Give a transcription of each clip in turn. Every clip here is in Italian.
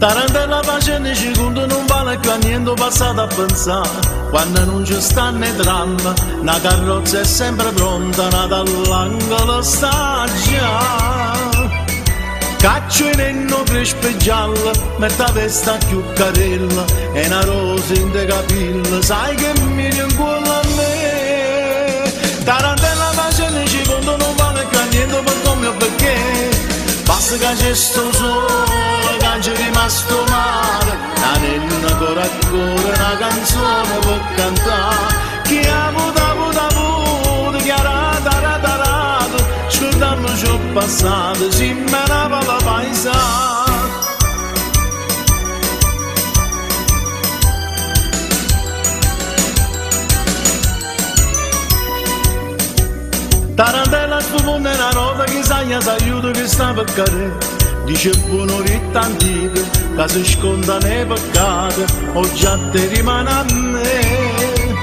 Tarantella facendo i secondi non vale più a niente passato a pensare. Quando non ci stanno i tram, una carrozza è sempre pronta, nata all'angolo sta già. Caccio in enno crespo e giallo, mette la testa più carella, e una rosa in te capilla, sai che mi rincuola a me. Tarantella facendo i secondi non vale più a niente per come o perché. Basta che c'è sto sole, che c'è rimasto male, la nenna ancora ancora una canzone per cantare. Chi ha avuto, chi ha rata, scordiamo ciò passato, si menava la paesana. Tarantella sfumonda una nota che sagna s'aiuta che sta per cadere. Dice buono ritta antica che si sconda nei peccati, o già te rimane a me.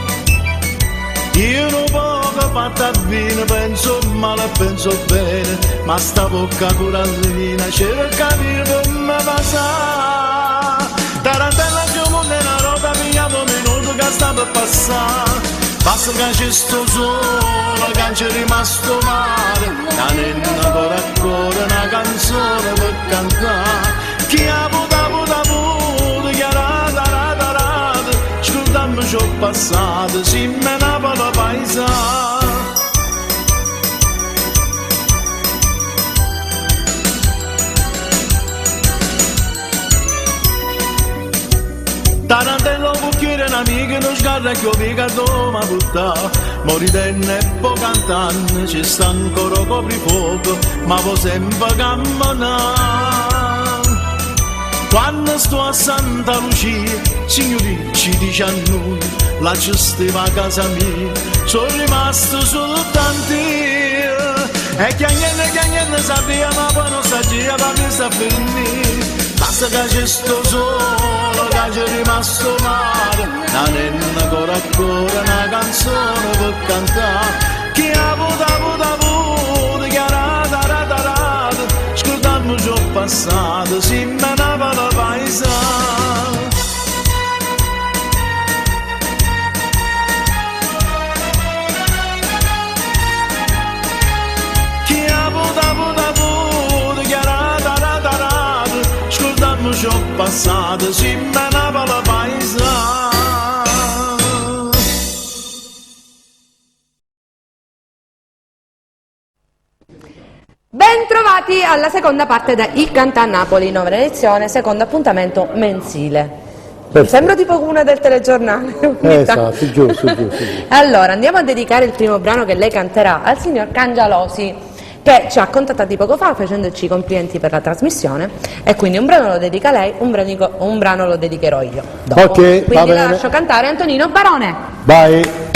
Io non poco fatta bene, penso male e penso bene, ma sta bocca corallina cerca di come passare. Tarantella sfumonda una nota mia un minuto che sta per passare. Basta che c'è sto sole, che c'è rimasto male, la nenna ancora ancora una canzone per cantare. Chi ha avuto, chi ha rata, scordiamo ciò passato, si menava la paesana. Tarantella un cucchiere un'amica non sgarra che ho picato ma butta. Moritenne e po' cantante ci sta ancora coprifuoco, ma può sempre camminare. Quando sto a Santa Lucia, signori ci dice a noi, là ci stava a casa mia, sono rimasto soltanto io. E chiagnenne sapeva ma poi non sapeva ma mi sta finire. Basta che c'è sto sole, che c'è rimasto male, la nenna ancora ancora una canzone per cantare. Chi ha avuto, chi ha rata, scordando ciò passato, si menava la paesana. Chi ha avuto, chi ha rata, scordando ciò passato, si menava la paesana. Bentrovati alla seconda parte da Il Cantà Napoli, nuova edizione, secondo appuntamento mensile. Mi sembra tipo una del telegiornale. Esatto, giusto. Allora, andiamo a dedicare il primo brano che lei canterà al signor Cangialosi, che ci ha contattati poco fa facendoci i complimenti per la trasmissione, e quindi un brano lo dedica lei, un brano lo dedicherò io dopo. Ok, quindi va la bene. lascio cantare Antonino Barone. Vai.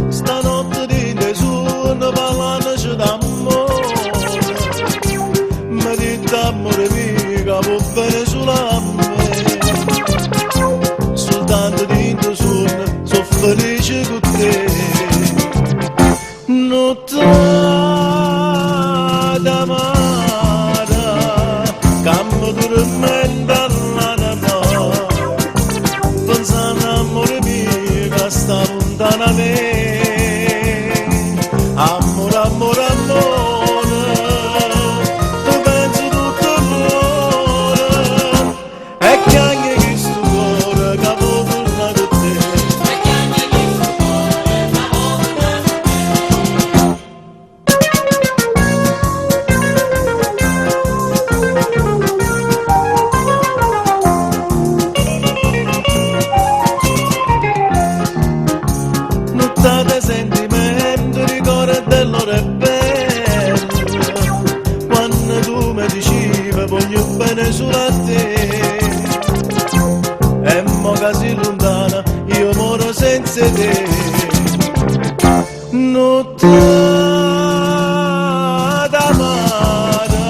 Stanotte di nessuno parlandoci d'amore, mi dite amore mio, può bene solo a me. Soltanto di nessuno, sono felice con te. Notte d'amara, cammo dormendo alla notte, pensando amore mio che sta lontana da me. Amore, amore, amore, tu pensi tutto amore, e che anche questo cuore che può tornare con te. Nottate sentimento, ricordo dell'ora bella, quando tu mi dicevi voglio bene solo a te, e mo che sei lontana io moro senza te. Notte d'amara,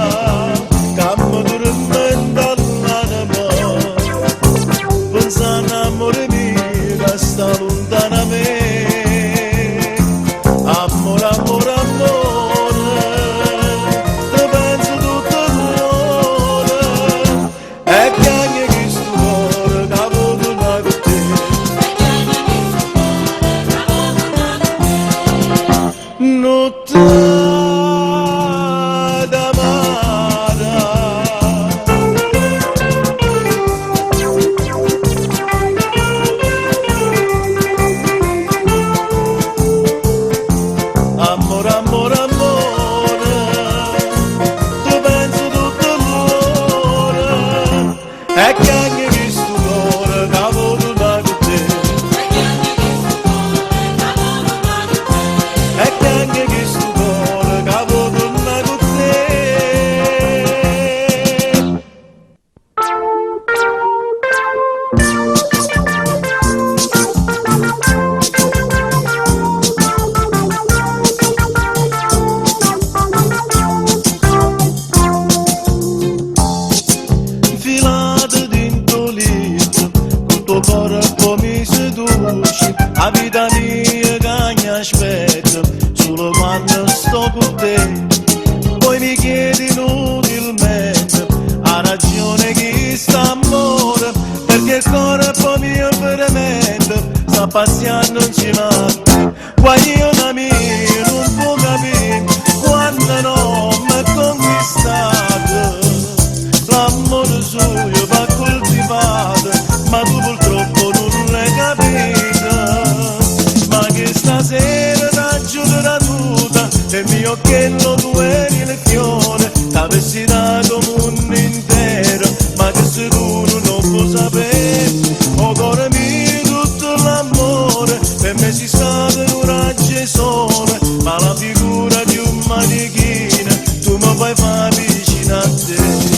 la vita mia che mi aspetta solo quando sto con te. Poi mi chiedi inutilmente ha ragione chi sta amore, perché il corpo mio veramente sta passando insieme a te. Guagliona mia non può capire quando non mi ha conquistato, l'amore suo va coltivato, ma tu purtroppo non l'hai capito. Ma che stasera t'aggiuderà tutta, e mio occhiello tu eri il fiore, t'avessi dato mondo intero, ma che se tu non puoi sapere, o cuore mio tutto l'amore, per me si stato in un raggio sole, ma la figura di un manichino, tu mi fai fare vicino a te.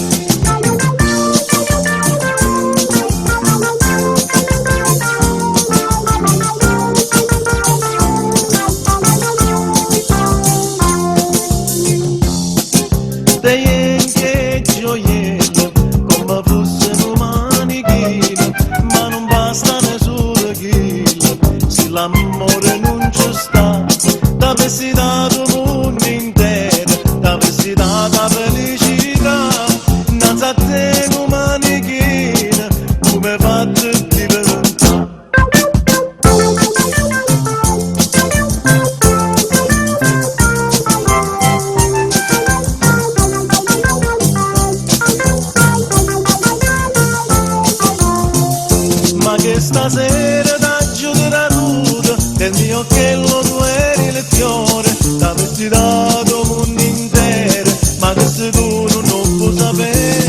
L'amore non ci sta, t'avessi dato il mondo intero, t'avessi dato la felicità, innanzi a te un manichino, tu mi hai fatto diventare. Ma che stasera del mio occhiello tu eri il fiore, t'avessi dato mondo intero, ma che se tu non puoi sapere,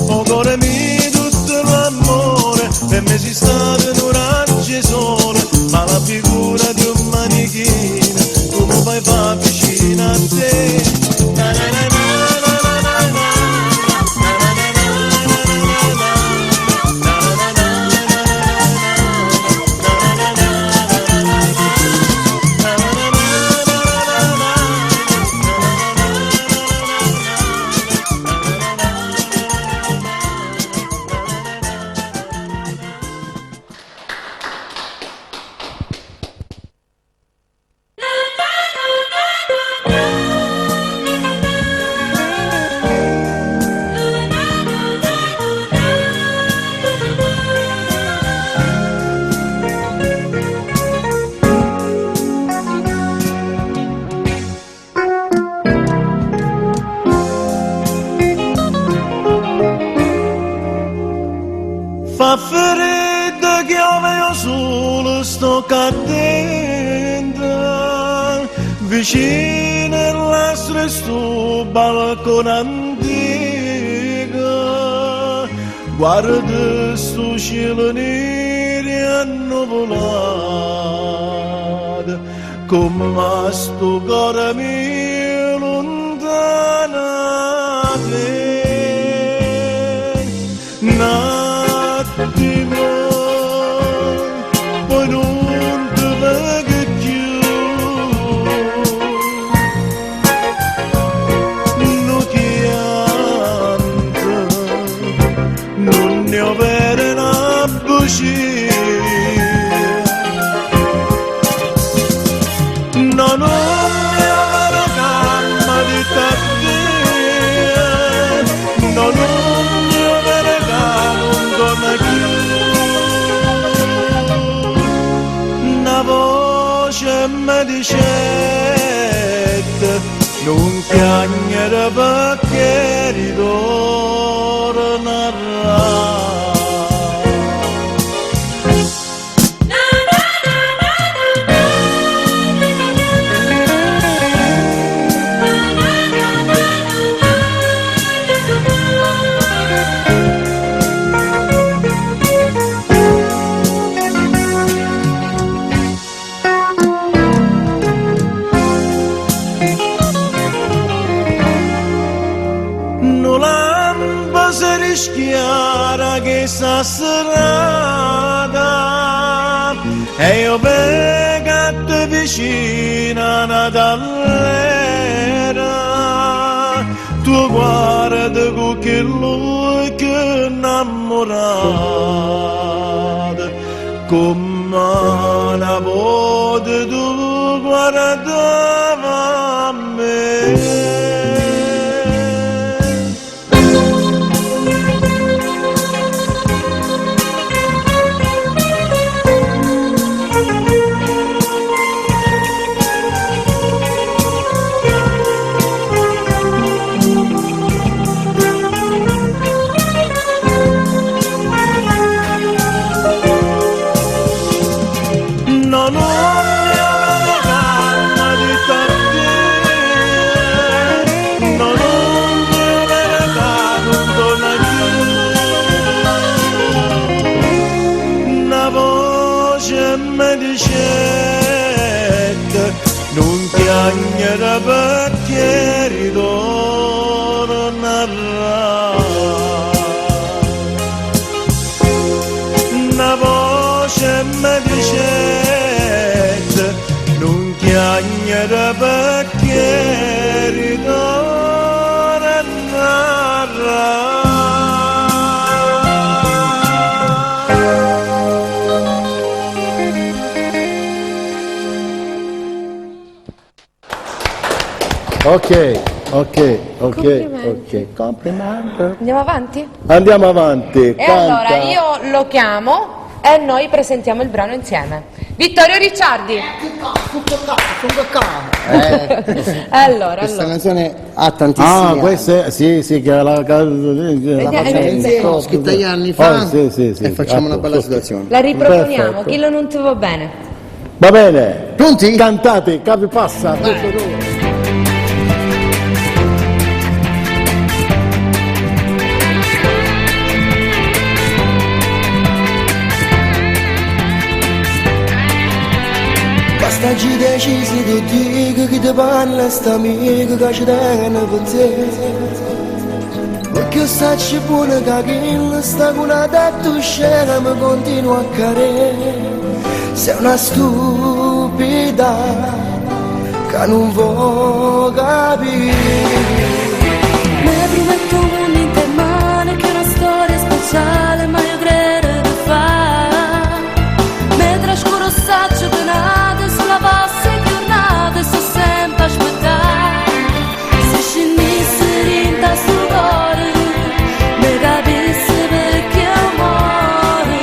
o cuore mio tutto l'amore, per me si stato in un raggio sole, ma la figura di un manichino, tu mi fai fare vicino a te. Fa freddo che io solo sto cadendo, vicino all'astro sto balcone antico, guarda sto cielo nero e annuvolato, come sto cuore mio lontano da te. Attimo, poi non ti vedo più, non chianto, non ne ho vero una bugia, no, non ne ho vero calma di te, no, non ne ho vero calma come più. Una voce mi dicette non chiagnere perché ritornerà. Schiara che sta strada e io pegato vicino Natallera, tu guarda con che lui che innamorato come una volta tu guardavi a me. Non ho la calma di te, non ho la calma di una voce mi dicette non chiagnere perché ritorno a una voce mi dicette non chiagnere perché ritorno a Ok, Complimenti. complimenti. Andiamo avanti? Andiamo avanti. E allora io lo chiamo e noi presentiamo il brano insieme. Vittorio Ricciardi. Allora. Questa canzone ha tantissimi Ah, anni. questa è, sì, che la facciamo insieme, scritta gli anni fa, sì, e facciamo una bella ecco. situazione. La riproponiamo, Perfetto. chi lo non ti va bene. Va bene. Pronti? Cantate, capi passa. Basta ci decisi di dire che ti parla sta amica che ci tiene per te. Perché io sacci buona che sta con una testa scena mi continua a cadere. Sei una stupida che non vuoi capire. Mi prometto un intermane che è una storia speciale, ma io credo di fare. Mi trascuro saccio penate sulla vostra giornata e sto sempre a aspettare. Se scenissi rinta sul cuore, mi capissi perché amore.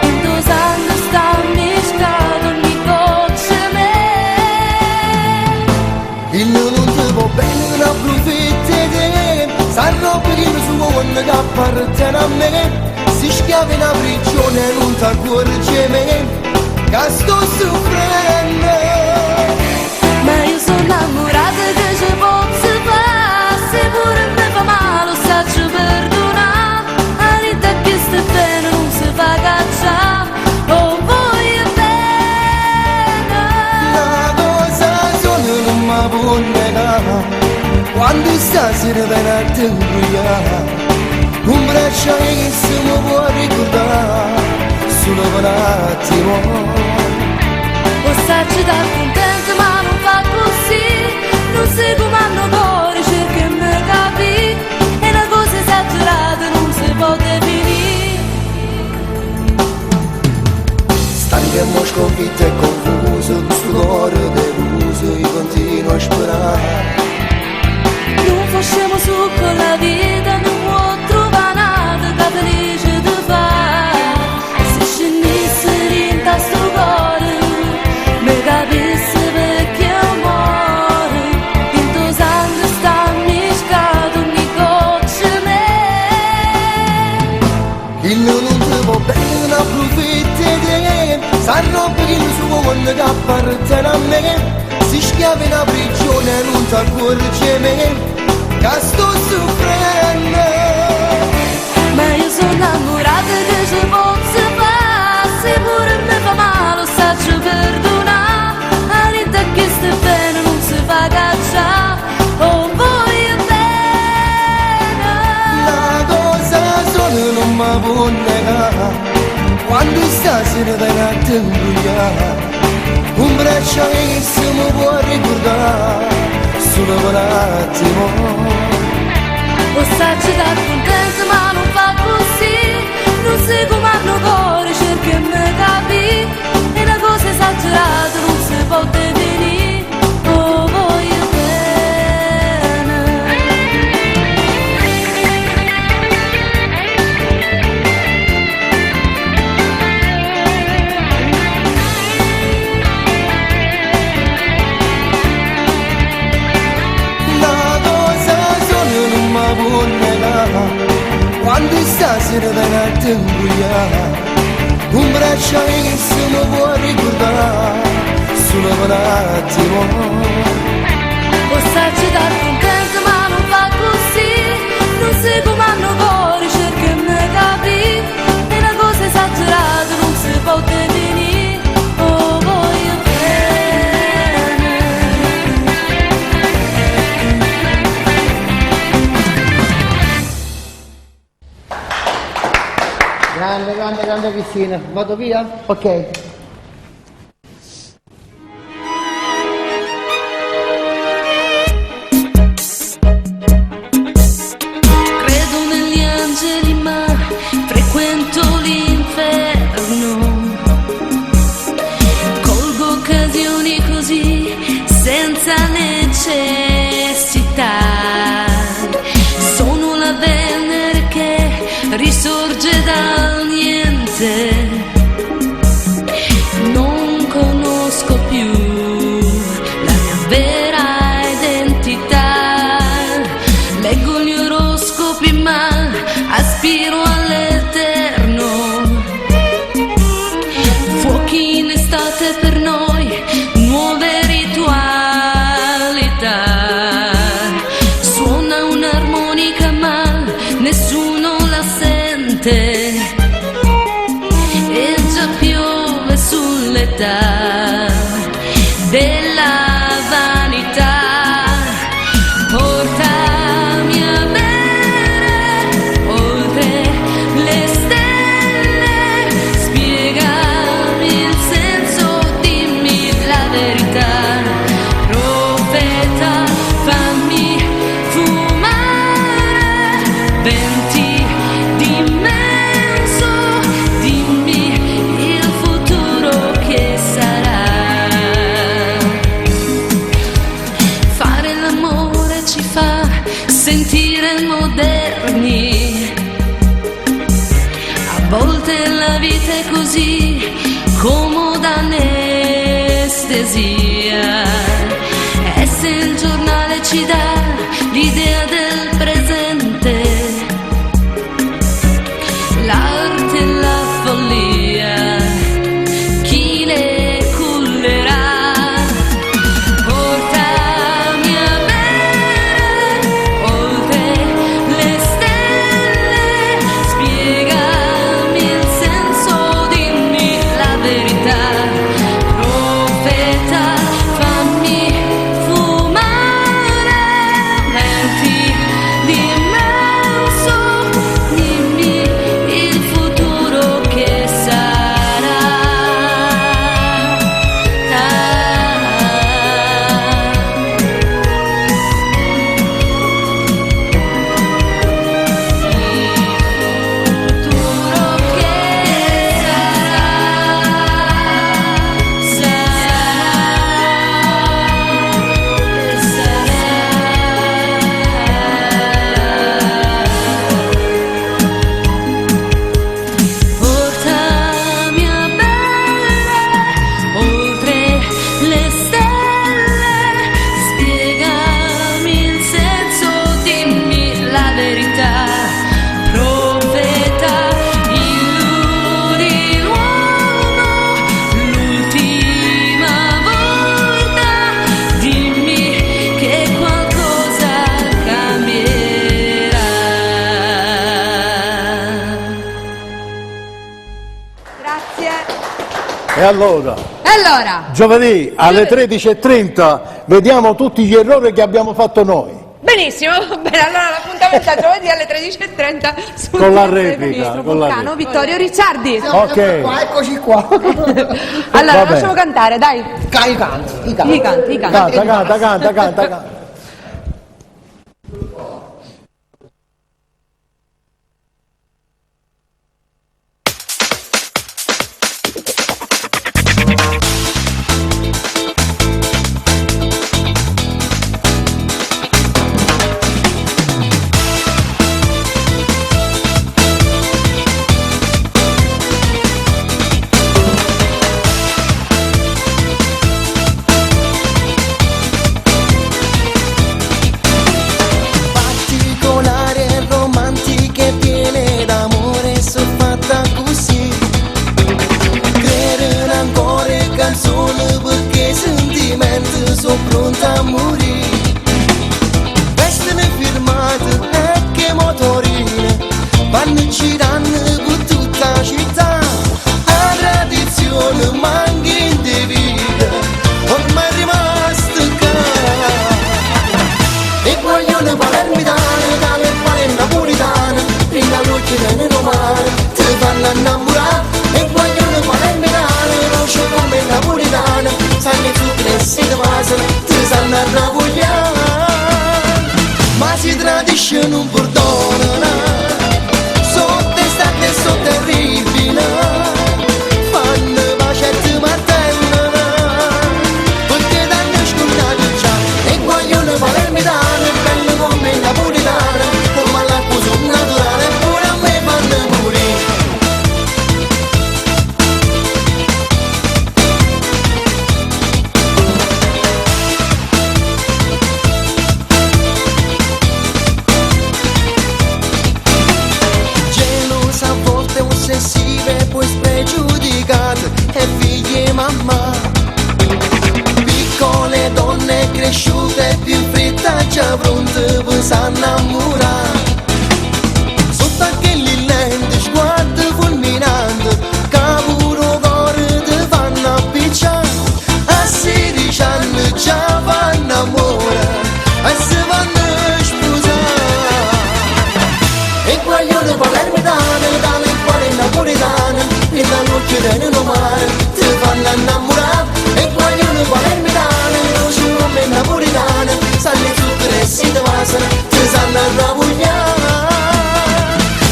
In due anni sta miscato ogni goccia me. Il mio non ti va bene, non approfitti di te. Sanno per il suo mondo che appartiene a me. Si schiava in una prigione e non ti accorge me che sto soffrendo. Ma io sono innamorata che ci posso fare. Se pure mi fa male lo saccio perdonare. Anita che sta bene non si fa cacciare. Oh voglio bene. La cosa sono non mi può negare. Quando stasera viene a te ingoiare, un braccio che si mi può ricordare solo per un attimo. Lo saccio da contento ma non fa così. Non sei come hanno cuore, cerca e mi capì. È una cosa esagerata, non si può definire. Stanco e mo sconfitto e confuso, questo cuore deluso, io continuo a sperare. Non facciamo su con la vita, non può trovare nada che felice di fare. Se scenissi rinta sto cuore, mi capissi perché amore. In tuo sangue sta miscato ogni goccia me. Il mio non ti va bene, non approfitti di te. Sanno per il suo mondo che appartiene a me. Si schiava in una prigione e non ti accorge me che sto soffrendo. Ma io sono innamorata che ci posso fare. Se pure mi fa male lo saccio perdonare. Anita che sta bene non si fa cacciare. Oh voglio bene. La cosa sono non mi può negare. Quando stasera viene a te ingoiare, un braccio che si mi può ricordare solo per un attimo. Lo saccio da contento ma non fa così. Non sei come hanno cuore, cerca e mi capì. È una cosa esagerata. te ne viene a te imbrogliare. Un braccio che se mi può ricordare solo un attimo. Possarci dar contento ma non fa così. Non si comando fuori, cerca e me capì. È una cosa esagerata, non si può definire. Oh, voglio bene. Grande, grande, grande Cristina. Vado via? Ok. Credo negli angeli ma frequento l'inferno. Colgo occasioni così senza necessità. Sono la Venere che risorge dal niente. Non conosco più la mia vera identità. Leggo gli oroscopi ma aspiro all'eterno. Fuochi in estate per noi, nuove ritualità. Suona un'armonica ma nessuno la sente. E già piove sull'età della vanità. Portami a bere oltre le stelle, spiegami il senso, dimmi la verità. Profeta, fammi fumare, venti d'immenso, dimmi il futuro che sarà. Fare l'amore ci fa sentire moderni. A volte la vita è così comoda anestesia. E se il giornale ci dà l'idea del presente, l'arte e la follia, chi le cullerà? Portami a bere oltre le stelle, spiegami il senso, dimmi la verità. Profeta, fammi fumare, venti d'immenso, dimmi il futuro che sarà. Il futuro che portami a bere oltre le stelle, spiegami il senso, dimmi la verità. Profeta, illudi l'uomo l'ultima volta, dimmi che qualcosa cambierà. Grazie. E allora, E allora, giovedì alle 13:30 vediamo tutti gli errori che abbiamo fatto noi. benissimo, bene, allora l'appuntamento è giovedì alle 13:30 sul Con la canale del replica, ministro con la Vulcano replica. Vittorio Ricciardi. Ok. Qua, eccoci qua. Allora, Va lasciamo bene. cantare, dai. I canti, i canti. I canti, i canti. Canta. pronta per s'annamorare. Sotto aquelli lenti sguardo fulminante, che pure cuore ti fanno appicciare. A 16 anni già fanno amore e si vanno a sposare. E guaglione palermitano, dalle cuore napoletane, e dall'occhio del mare ti fanno innamorare. E guaglione palermitano, luce napoletane, sanno zucchero e si devasano, ti sanno arrabbiare.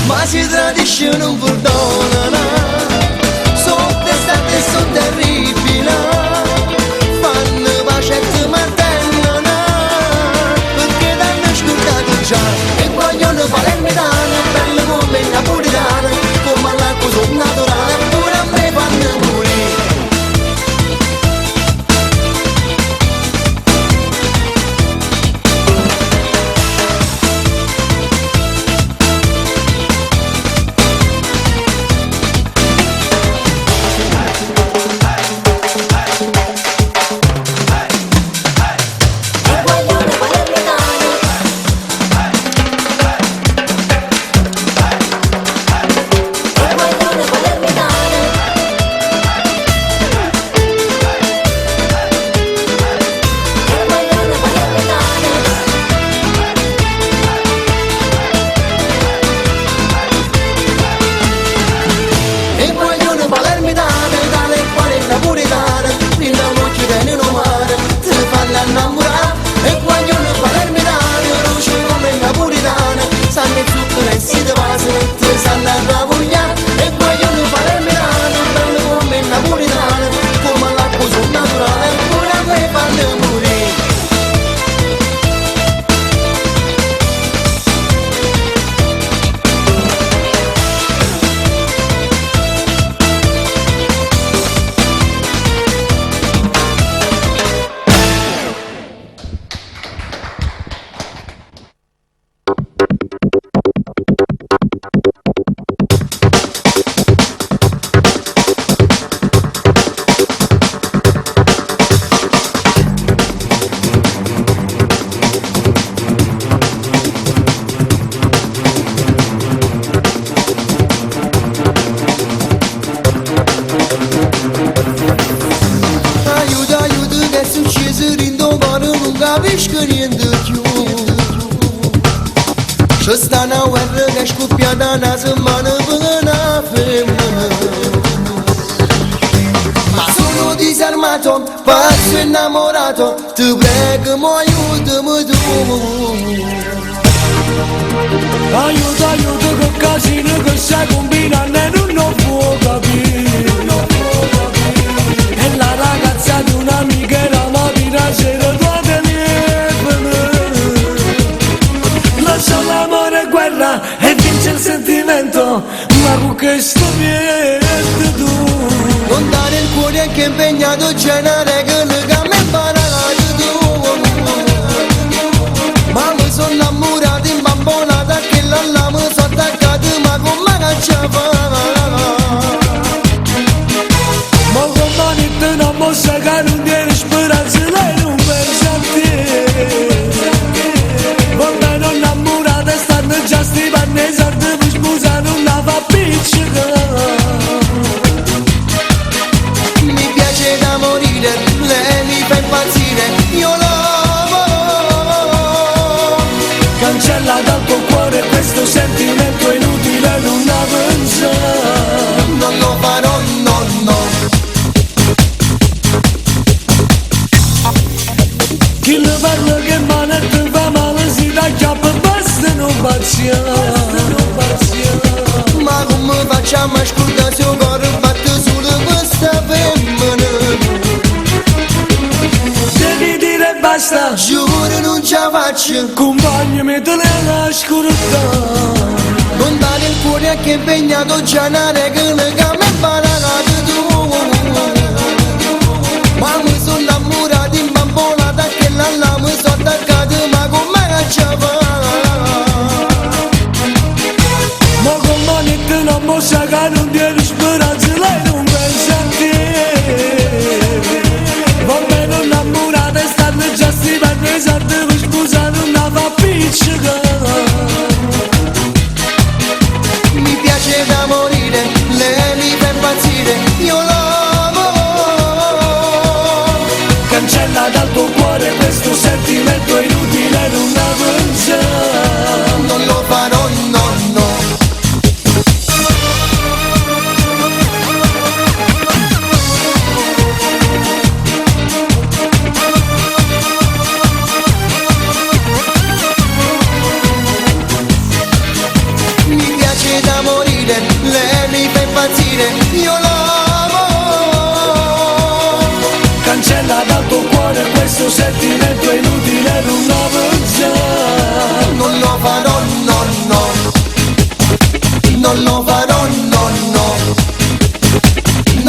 Ma si tradisce non perdonano, sono testate e sono terribili, fanno pace e ti mantengono, perché t'hanno scordato già. E vogliono palermitano, belle come napoletane, come all'acqua sono naturale, pure a me fanno morire. Și sta na guerra che scoppiata una settimana per una femmina. Ma sono disarmato, pazzo innamorato, ti prego mo aiutami tu. Aiuto, aiuto che casino che stai combinando e non può capire. E la ragazza di un'amica era mattina sera tua telefono. Lascia l'amore e guerra e vince il sentimento, ma con che sto niente tu. Non dare il cuore che è impegnato, c'è una regola che mi imparato tu. Ma mi sono innamorato in bambonata che l'alla mi sono attaccato, ma come cacciava? Ma con manette non posso che non tieni speranza, lei non pensa a te. Quando non innamorata stanno già sti panni e sordi per sposare non la fa piccicare. Mi piace da morire, lei mi fa impazzire, io l'amo. Cancella dal tuo cuore questo sentimento inutile, non la pensare. Non lo farò, no, no. Chi ne parla che manette fa male si taglia per basta non baciare. Ma come facciamo a ascoltare se un cuore batte solo questa femmina? Devi dire basta, Giuro non ce la faccio. accompagnami te nella oscurità. Non dare il cuore che è impegnato, c'è una regola che mi imparato tu. Ma mi sono innamorato in bambonata che l'alla mi sono attaccato, ma come cacciava? Ma con manette non posso che non tieni speranza, lei non pensa a te. Va bene innamorata e stanno già sti panni e sordi per sposare non la fa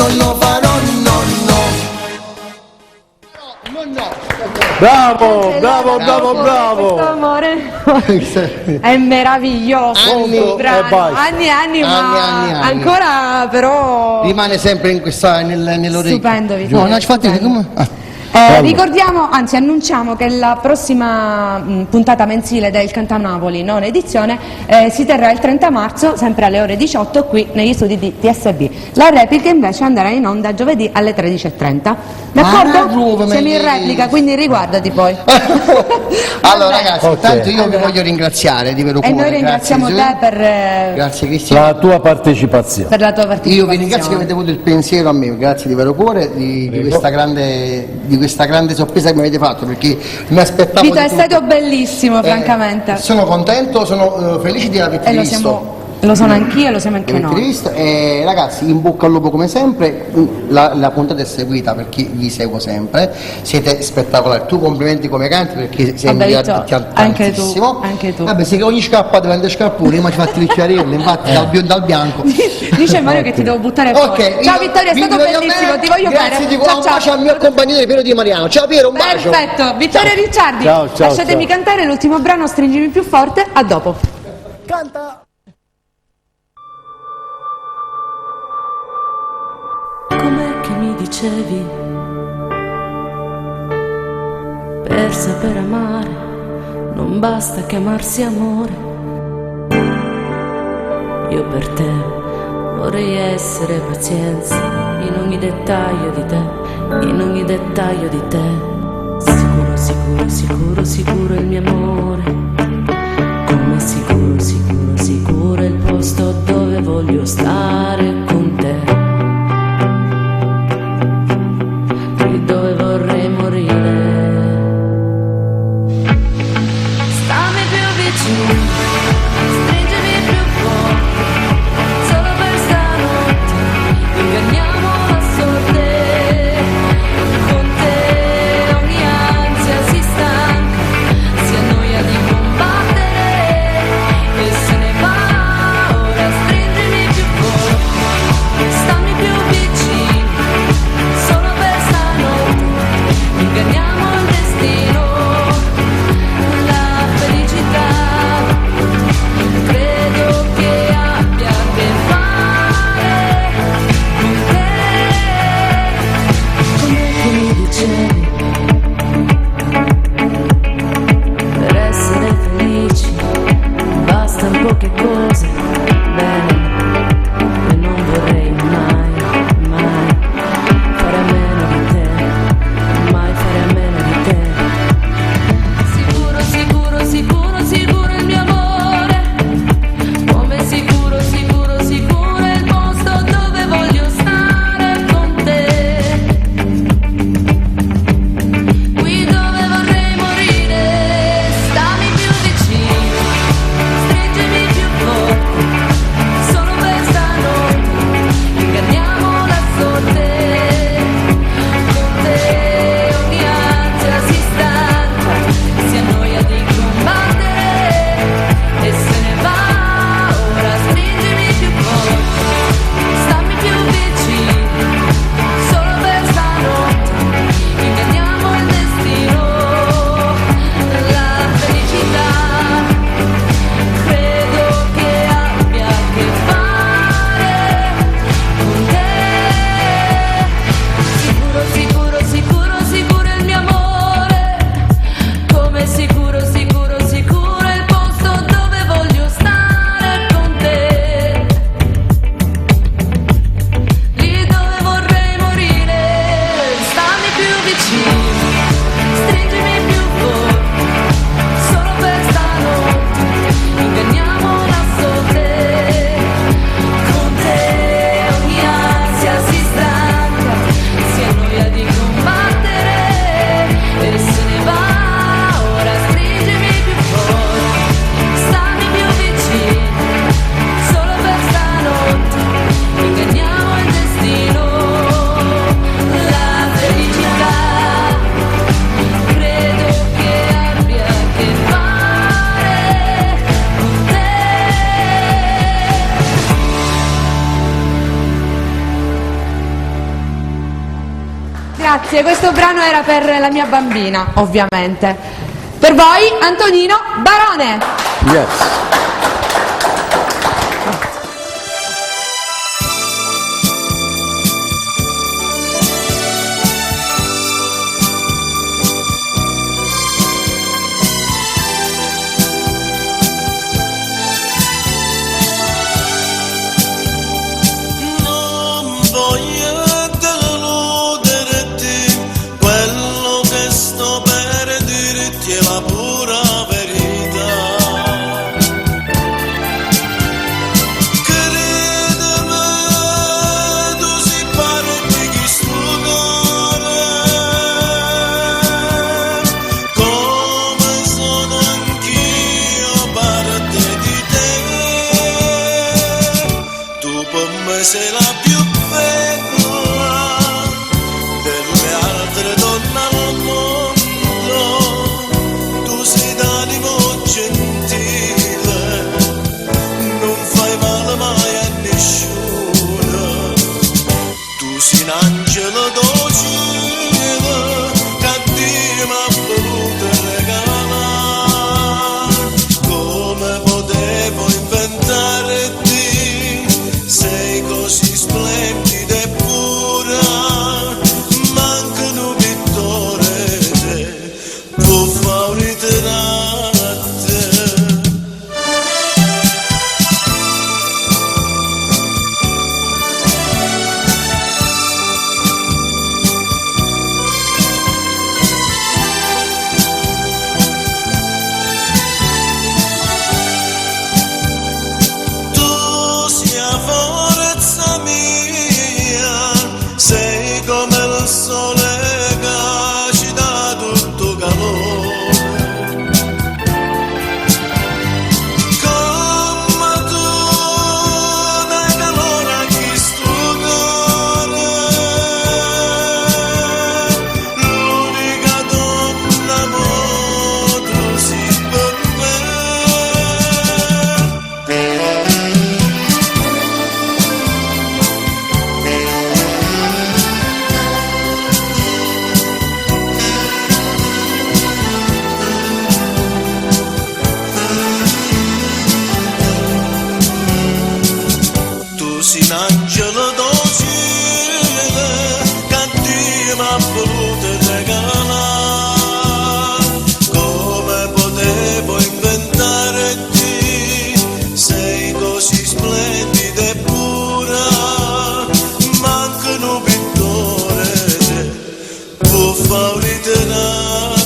non lo farò, no, no. Bravo, bravo, bravo, Questo bravo. amore è meraviglioso. Anni, brano. e basta. Anni, ma Anni. ancora però Rimane sempre in questa, nell'orecchio. stupendo, Vittorio. No, no, infatti, stupendo. come? Ricordiamo, anzi annunciamo che la prossima puntata mensile del Cantanapoli, nona edizione, si terrà il 30 marzo, sempre alle ore 18, qui negli studi di TSB. La replica invece andrà in onda giovedì alle 13:30. D'accordo? Siamo in replica, quindi riguardati poi. Allora ragazzi, Ok. intanto io vi voglio ringraziare di vero E cuore. noi ringraziamo grazie, te per Grazie Cristiano. La tua partecipazione. la tua partecipazione. Io vi ringrazio che avete avuto il pensiero a me, grazie di vero cuore di questa grande sorpresa che mi avete fatto, perché mi aspettavo Vito, di è tutto. stato bellissimo, francamente. Sono contento, sono felice di averti E visto. lo sono anch'io e lo siamo anche noi. E ragazzi, in bocca al lupo come sempre. La puntata è seguita per chi vi seguo sempre, siete spettacolari. Tu complimenti come canti perché sei Vabbè, Vito, tantissimo. anche tu. Vabbè, se ogni scarpa deve andare scarpone, ma ci fatti picchiarelle, infatti dal bianco. Dice Mario che ti devo buttare fuori. Ciao Vittorio, è stato bellissimo, ti voglio bene. Grazie, Ciao, un bacio al mio accompagnatore Piero Di Mariano. Ciao Piero, un bacio. Perfetto, Vittorio Ricciardi. Ciao, ciao, Lasciatemi ciao. cantare l'ultimo brano, Stringimi più forte, a dopo. Com'è che mi dicevi? Per saper amare non basta chiamarsi amore. Io per te vorrei essere pazienza in ogni dettaglio di te, in ogni dettaglio di te. Sicuro, sicuro, sicuro, sicuro il mio amore. Come sicuro, sicuro, sicuro è il posto dove voglio stare con te. Dove vorrei morire. Stammi più vicino, stringimi più forte, solo per stanotte, inganniamo la sorte. Con te ogni ansia si stanca, si annoia di combattere e se ne va. Ora stringimi più forte, Grazie, questo brano era per la mia bambina, ovviamente. Per voi, Antonino Barone. Yes. Non voglio deluderti, quello che sto per dirti è la pura verità. Credimi, tu sei parte di sto cuore, come sono anch'io parte di te. Tu per me sei la più bella delle altre donne al mondo. Tu sei d'animo gentile, non fai male mai a nessuno. Tu sei un angelo docile che Dio mi ha voluto regalare. Come potevo inventarti? Sei così splendida e pura, manca un pittore può fare un ritratto. Tu sia forza mia, sei come il sole che ci dà tutto calore. Come tu dai calore a chi sto cuore, l'unica donna amore tu sei per me. Tu sei un angelo docile che Dio mi ha voluto regalare. Come potevo inventarti? Sei così splendida e pura, manca un pittore può fare un ritratto.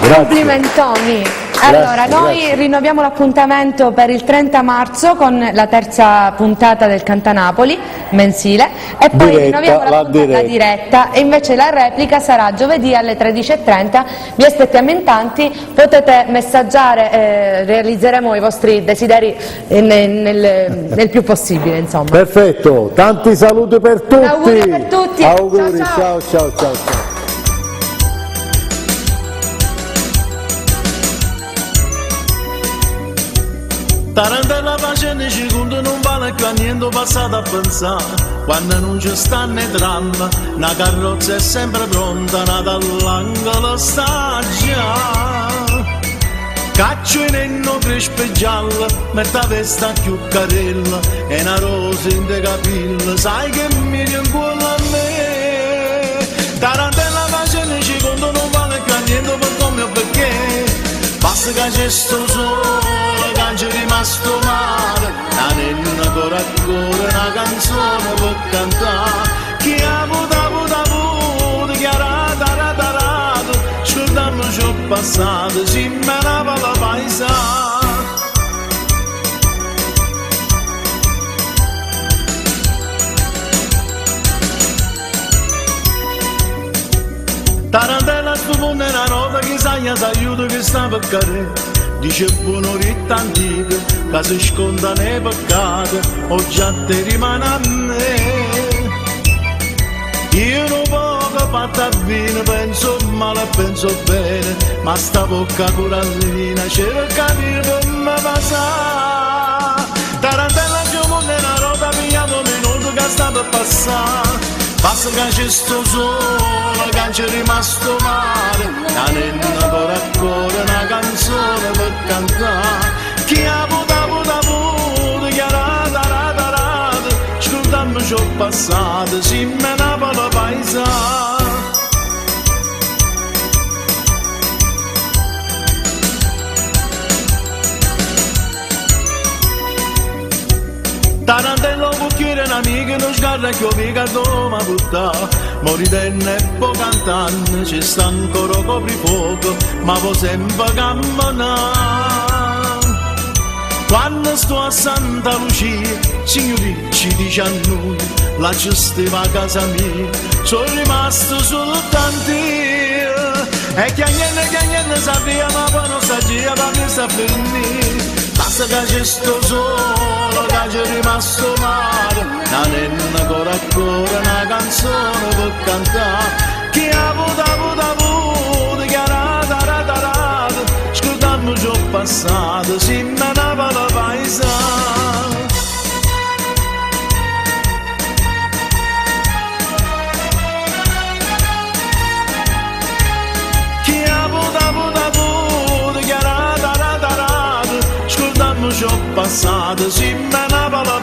Grazie. Complimentoni. Allora, noi grazie. rinnoviamo l'appuntamento per il 30 marzo con la terza puntata del Cantanapoli mensile e poi Diretta, rinnoviamo la la diretta e invece la replica sarà giovedì alle 13:30. Vi aspettiamo in tanti, potete messaggiare, realizzeremo i vostri desideri nel più possibile, insomma. Perfetto, tanti saluti per tutti. Auguri per tutti. Auguri, Ciao, ciao, ciao, ciao. Tarantella facendo secondo non vale più a niente passato a pensare. Quando non ci stanno i tram, una carrozza è sempre pronta, nata all'angolo sta già. Caccio in enno crespo e giallo, metta vesta più carella, e una rosa in te capilla, sai che mi rincuola a me. Tarantella facendo secondo non vale più a niente per come o perché. Basta che c'è sto sole, che c'è rimasto male, la nenna ancora ancora una canzone per cantare. Chi ha avuto, chi ha rata, scordiamoci il passato, si menava la paesana. Tarantella spunta una nota che sagna s'aiuta che sta per cadere. Dice buono rita antica che si sconta nei peccati, oggi a te rimane a me. Io non poco fatta bene, penso male, penso bene, ma sta bocca corallina cerca di come passa. Tarantella spunta una nota pigliato minuto che sta per passare. Basta che c'è sto sole, che c'è rimasto male, la nenna ancora ancora una canzone per cantare. Chi ha avuto, chi ha rata, scordammi ciò passato, si menava la paesa. Tarantello cucchiere un'amica non sgarra che mica doma butta. Moridenne e poi cantante ci sta ancora coprifuoco, ma poi sempre camminare. Quando sto a Santa Lucia, signori ci dice a noi, là ci stava a casa mia, sono rimasto soltanto io. E chiagnenne sapeva ma poi non sa gira da me sta per me. Basta che c'è sto solo, che c'è rimasto male, la nenna ancora ancora una canzone per cantare. Chi ha avuto, chi ha rata, scordammi ciò passato, si menava la paesa. Ci ho passato, si menava la